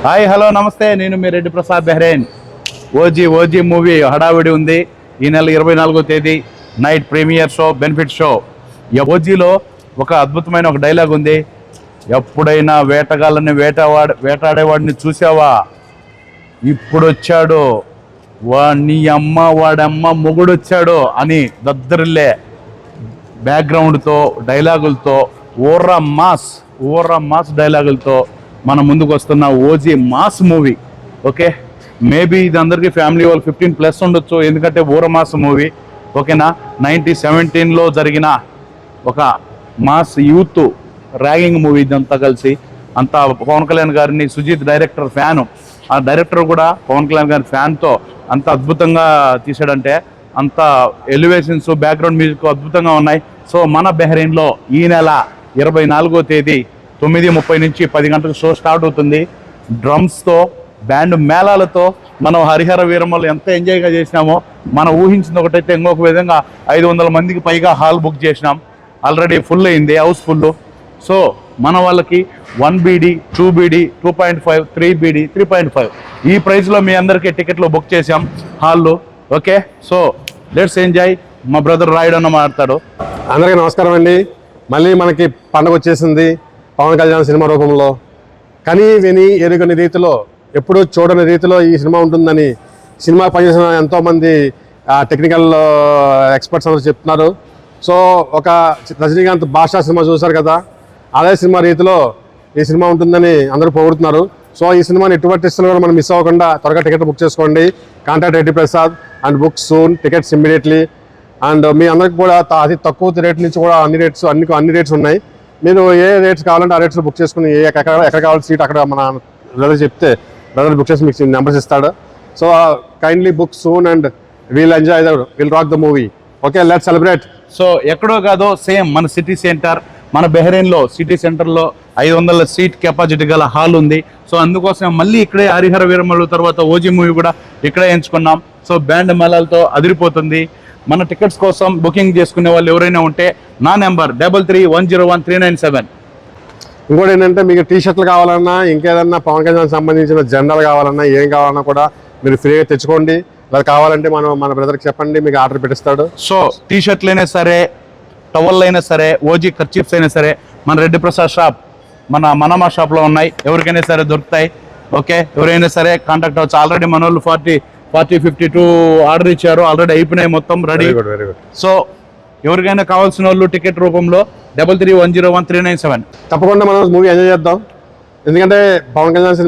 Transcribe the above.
Hi hello నమస్తే, నేను మీ Reddy Prasad Bahrain. OG movie హడావిడి ఉంది. ఈ నెల 24వ తేదీ night premiere show, benefit show. ఓజీలో ఒక అద్భుతమైన ఒక డైలాగ్ ఉంది. ఎప్పుడైనా వేటగాళ్ళని వేటాడేవాడిని చూసావా? ఇప్పుడు వచ్చాడు నీ అమ్మ వాడమ్మ మొగుడు వచ్చాడు అని దద్దరిల్లే బ్యాక్గ్రౌండ్తో, డైలాగులతో, ఓర్రా మాస్ డైలాగులతో మన ముందుకు వస్తున్న OG mass movie. Okay, maybe ఇది అందరికీ ఫ్యామిలీ వాళ్ళు 15+ ఉండొచ్చు, ఎందుకంటే మాస్ మూవీ. ఓకేనా, 1917లో జరిగిన ఒక మాస్ యూత్ ర్యాగింగ్ మూవీ. ఇదంతా కలిసి అంతా పవన్ కళ్యాణ్ గారిని, సుజిత్ డైరెక్టర్ ఫ్యాను, ఆ డైరెక్టర్ కూడా పవన్ కళ్యాణ్ గారి ఫ్యాన్తో అంత అద్భుతంగా తీసాడంటే అంత ఎలివేషన్స్, బ్యాక్గ్రౌండ్ మ్యూజిక్ అద్భుతంగా ఉన్నాయి. సో మన బెహ్రైన్లో ఈ నెల 24వ తేదీ 9:30 నుంచి 10 గంటలకు షో స్టార్ట్ అవుతుంది. డ్రమ్స్తో, బ్యాండ్ మేళాలతో మనం హరిహర వీరమ్మలు ఎంత ఎంజాయ్గా చేసినామో, మనం ఊహించింది ఒకటైతే ఇంకొక విధంగా 500 మందికి పైగా హాల్ బుక్ చేసినాం. ఆల్రెడీ ఫుల్ అయింది, హౌస్ ఫుల్. సో మన వాళ్ళకి 1BD, 2BD, 2.5, 3BD, 3.5 ఈ ప్రైస్లో మీ అందరికీ టికెట్లు బుక్ చేసాం హాల్లో. Okay, so let's enjoy. మా బ్రదర్ రాయుడు అన్న మాట్లాడతాడు. అందరికీ నమస్కారం అండి. మళ్ళీ మనకి పండుగ వచ్చేసింది పవన్ కళ్యాణ్ సినిమా రూపంలో. కని విని ఎరుగని రీతిలో, ఎప్పుడూ చూడని రీతిలో ఈ సినిమా ఉంటుందని సినిమా పనిచేసిన ఎంతోమంది టెక్నికల్ ఎక్స్పర్ట్స్ అందరూ చెప్తున్నారు. సో ఒక రజనీకాంత్ భాషా సినిమా చూశారు కదా, అదే సినిమా రీతిలో ఈ సినిమా ఉంటుందని అందరూ పొగుడుతున్నారు. సో ఈ సినిమాని ఎటువంటి ఇష్టం కూడా మనం మిస్ అవ్వకుండా త్వరగా టికెట్ బుక్ చేసుకోండి. Contact Reddy Prasad and book soon tickets immediately. And మీ అందరికి కూడా అతి తక్కువ రేట్ నుంచి కూడా అన్ని రేట్స్ ఉన్నాయి. మీరు ఏ రేట్స్ కావాలంటే ఆ రేట్స్లో బుక్ చేసుకుని ఎక్కడ కావాలి సీట్ అక్కడ మన బ్రదర్ చెప్తే బ్రదర్ బుక్ చేసి మీకు నెంబర్స్ ఇస్తాడు. So kindly book soon and will rock the movie. Okay, let's celebrate. So ఎక్కడో కాదో, సేమ్ మన సిటీ సెంటర్, మన బెహ్రైన్లో సిటీ సెంటర్లో 500 సీట్ కెపాసిటీ గల హాల్ ఉంది. సో అందుకోసం మళ్ళీ ఇక్కడే హరిహర వీరమ్మలు తర్వాత ఓజీ మూవీ కూడా ఇక్కడే ఎంచుకున్నాం. సో బ్యాండ్ మేళాలతో అదిరిపోతుంది. మన టికెట్స్ కోసం బుకింగ్ చేసుకునే వాళ్ళు ఎవరైనా ఉంటే నా నెంబర్ 33101397. ఇంకోటి ఏంటంటే, మీకు టీ-షర్ట్లు కావాలన్నా, ఇంకేదన్నా పవన్ కళ్యాణ్ సంబంధించిన జెండాలు కావాలన్నా, ఏం కావాలన్నా కూడా మీరు ఫ్రీగా తెచ్చుకోండి. అది కావాలంటే మన బ్రదర్కి చెప్పండి, మీకు ఆర్డర్ పెట్టిస్తాడు. సో టీ-షర్ట్లు అయినా సరే, టవల్ అయినా సరే, ఓజీ కర్చీఫ్స్ అయినా సరే, మన రెడ్డి ప్రసాద్ షాప్, మనమా షాప్లో ఉన్నాయి. ఎవరికైనా సరే దొరుకుతాయి. ఓకే, ఎవరైనా సరే కాంటాక్ట్ అవ్వచ్చు. ఆల్రెడీ మన వాళ్ళు 40-52 ఆర్డర్ ఇచ్చారు, ఆల్రెడీ అయిపోయినాయి, మొత్తం రెడీ. సో ఎవరికైనా కావాల్సిన వాళ్ళు టికెట్ రూపంలో 33101397. తప్పకుండా మనం మూవీ ఎంజాయ్ చేద్దాం. ఎందుకంటే పవన్ కళ్యాణ్ సినిమా